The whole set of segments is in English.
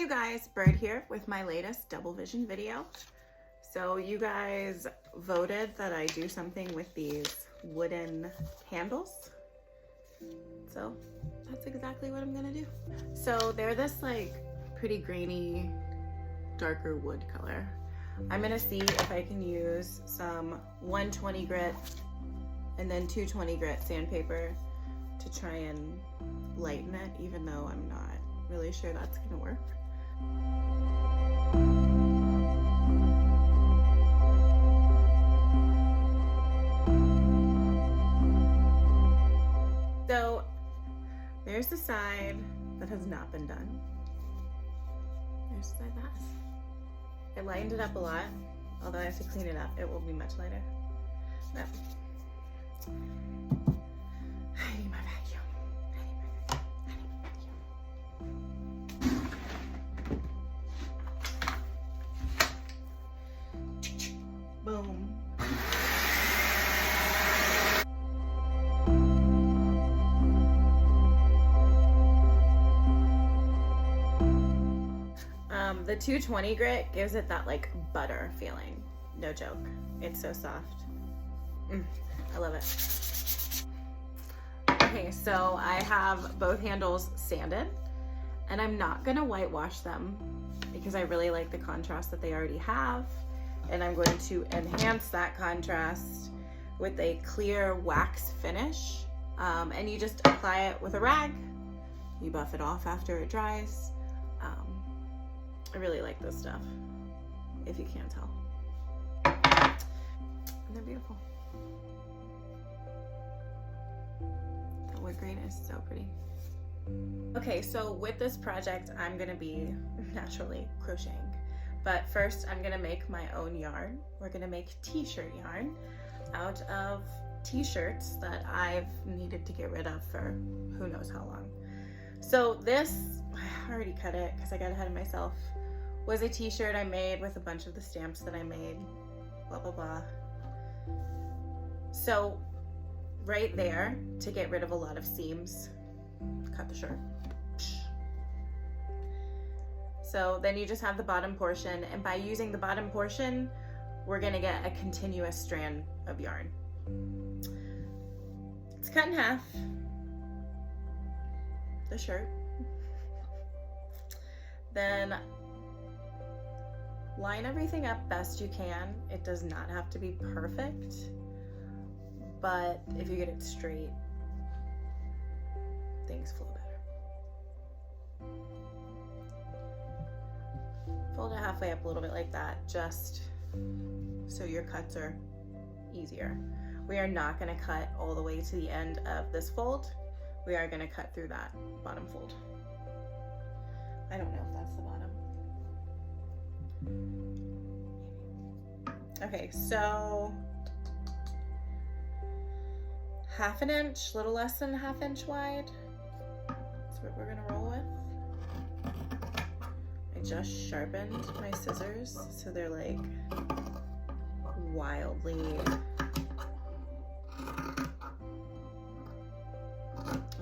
you guys, Bird here with my latest double vision video. So you guys voted that I do something with these wooden handles. So that's exactly what I'm gonna do. So they're this like pretty grainy, darker wood color. I'm gonna see if I can use some 120 grit and then 220 grit sandpaper to try and lighten it, even though I'm not really sure that's gonna work. So there's the side that has not been done. There's the side that has. I lightened it up a lot, although I have to clean it up. It will be much lighter. No. I need my vacuum. Boom. The 220 grit gives it that like butter feeling. No joke. It's so soft. I love it. Okay, so I have both handles sanded, and I'm not gonna whitewash them because I really like the contrast that they already have. And I'm going to enhance that contrast with a clear wax finish. And you just apply it with a rag. You buff it off after it dries. I really like this stuff, if you can't tell. And they're beautiful. The wood grain is so pretty. Okay, so with this project, I'm gonna be naturally crocheting. But first, I'm gonna make my own yarn. We're gonna make t-shirt yarn out of t-shirts that I've needed to get rid of for who knows how long. So this, I already cut it because I got ahead of myself, was a t-shirt I made with a bunch of the stamps that I made, blah, blah, blah. So right there, to get rid of a lot of seams, cut the shirt. So then you just have the bottom portion, and by using the bottom portion, we're gonna get a continuous strand of yarn. It's cut in half, the shirt. Then line everything up best you can. It does not have to be perfect, but if you get it straight, things flow better. Fold it halfway up a little bit like that, just so your cuts are easier. We are not gonna cut all the way to the end of this fold. We are gonna cut through that bottom fold. I don't know if that's the bottom. Okay, so 1/2 inch, a little less than 1/2 inch wide. That's what we're gonna roll with. I just sharpened my scissors, so they're like wildly, I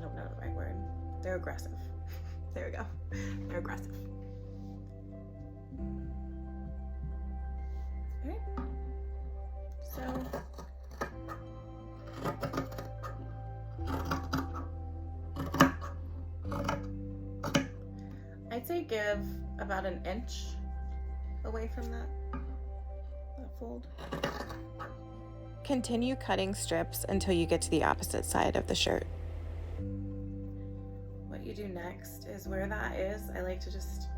don't know the right word. They're aggressive. There we go. They're aggressive. Okay. So I'd say give about 1 inch away from that fold. Continue cutting strips until you get to the opposite side of the shirt. What you do next is where that is, I like to just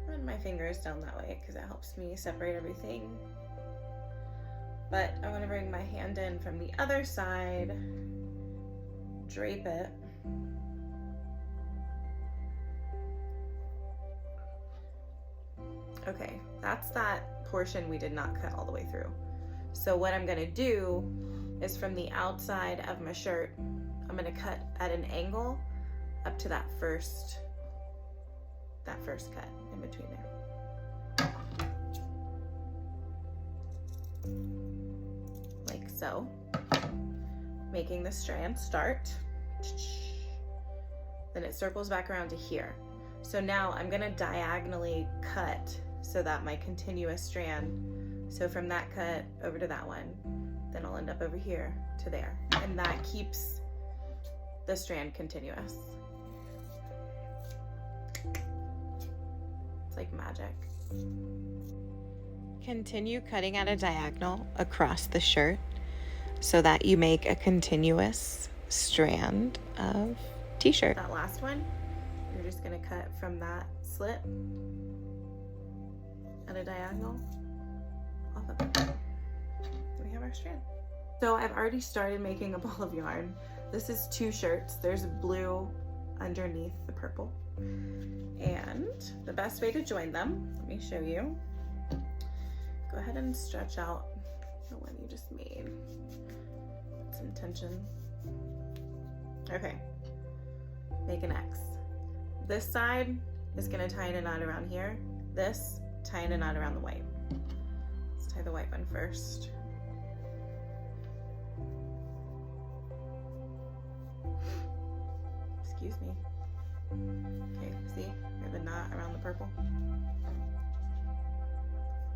run my fingers down that way because it helps me separate everything. But I want to bring my hand in from the other side, drape it, okay, that's that portion we did not cut all the way through. So what I'm gonna do is from the outside of my shirt, I'm gonna cut at an angle up to that first cut in between there. Like so. Making the strand start. Then it circles back around to here. So now I'm gonna diagonally cut so that my continuous strand, so from that cut over to that one, then I'll end up over here to there. And that keeps the strand continuous. It's like magic. Continue cutting at a diagonal across the shirt so that you make a continuous strand of t-shirt. That last one, you're just gonna cut from that slit at a diagonal off of it. We have our strand. So I've already started making a ball of yarn. This is 2 shirts. There's blue underneath the purple. And the best way to join them, let me show you. Go ahead and stretch out the one you just made. Some tension. Okay, make an X. This side is gonna tie in a knot around here. This, tie in a knot around the white. Let's tie the white one first. Excuse me. Okay, see, here's the knot around the purple.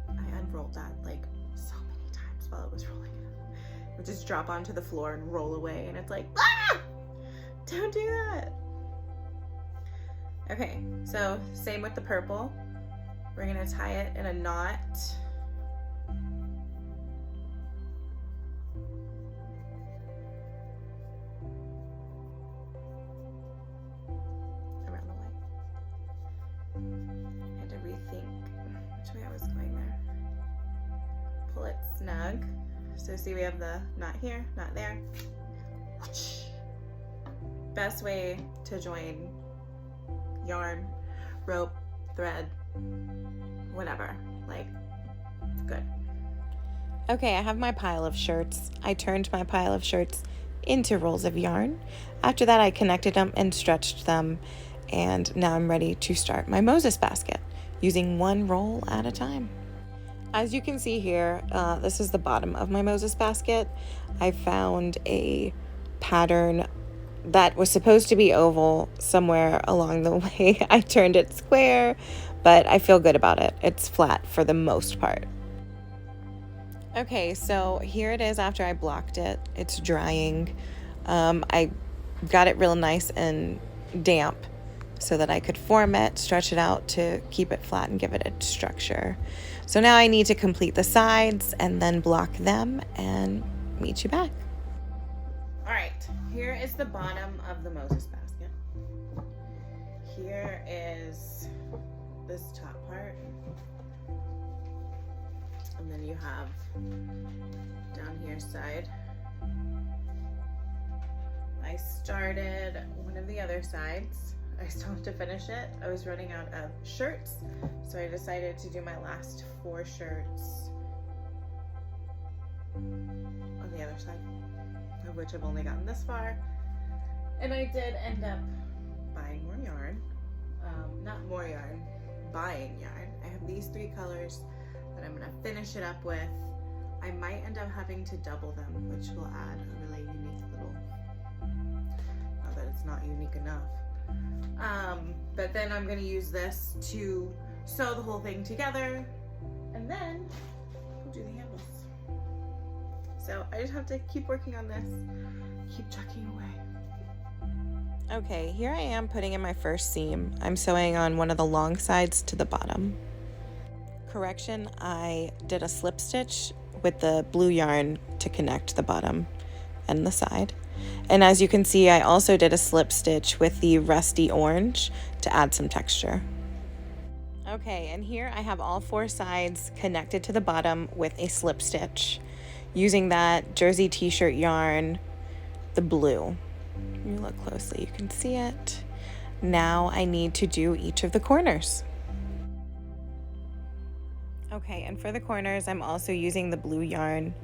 I unrolled that like so many times while it was rolling. It would just drop onto the floor and roll away, and it's like, ah! Don't do that. Okay, so same with the purple. We're gonna tie it in a knot. Around the white. I had to rethink which way I was going there. Pull it snug. So see, we have the knot here, knot there. Best way to join yarn, rope, thread, whatever, like, it's good. Okay, I have my pile of shirts. I turned my pile of shirts into rolls of yarn. After that, I connected them and stretched them, and now I'm ready to start my Moses basket using 1 roll at a time. As you can see here, this is the bottom of my Moses basket. I found a pattern that was supposed to be oval. Somewhere along the way I turned it square, but I feel good about it. It's flat for the most part. Okay, so here it is after I blocked it. It's drying. I got it real nice and damp so that I could form it, stretch it out to keep it flat and give it a structure. So now I need to complete the sides and then block them and meet you back. All right, here is the bottom of the Moses basket. Here is this top part. And then you have down here side. I started one of the other sides. I still have to finish it. I was running out of shirts, so I decided to do my last 4 shirts on the other side, of which I've only gotten this far. And I did end up buying more yarn. Not more yarn, buying yarn. I have these 3 colors that I'm gonna finish it up with. I might end up having to double them, which will add a really unique little, not that it's not unique enough. But then I'm gonna use this to sew the whole thing together, and then we'll do the handles. So I just have to keep working on this, keep chucking away. Okay, here I am putting in my first seam. I'm sewing on one of the long sides to the bottom. Correction, I did a slip stitch with the blue yarn to connect the bottom and the side. And as you can see, I also did a slip stitch with the rusty orange to add some texture. Okay, and here I have all 4 sides connected to the bottom with a slip stitch using that jersey t-shirt yarn, the blue. You look closely, you can see it. Now I need to do each of the corners. Okay, and for the corners, I'm also using the blue yarn.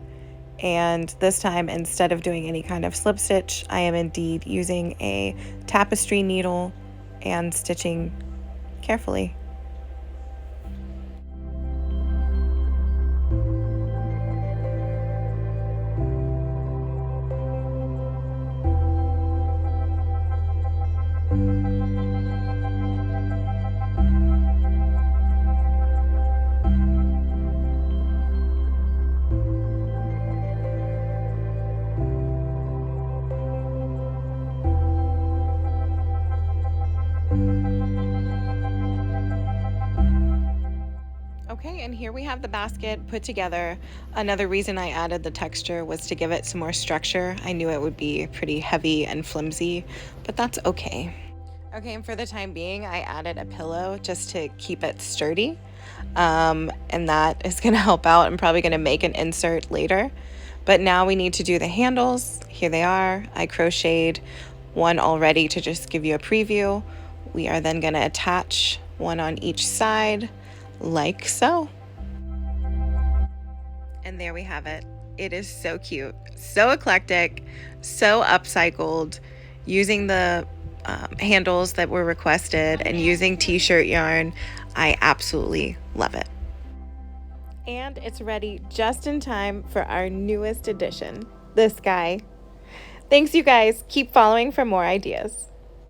And this time, instead of doing any kind of slip stitch, I am indeed using a tapestry needle and stitching carefully. and here we have the basket put together. Another reason I added the texture was to give it some more structure. I knew it would be pretty heavy and flimsy, but that's okay. Okay, and for the time being, I added a pillow just to keep it sturdy. And that is gonna help out. I'm probably gonna make an insert later. But now we need to do the handles. Here they are. I crocheted one already to just give you a preview. We are then gonna attach one on each side, like so. And there we have it. It is so cute, so eclectic, so upcycled, using the handles that were requested and using t-shirt yarn. I absolutely love it. And it's ready just in time for our newest addition, this guy. Thanks, you guys. Keep following for more ideas.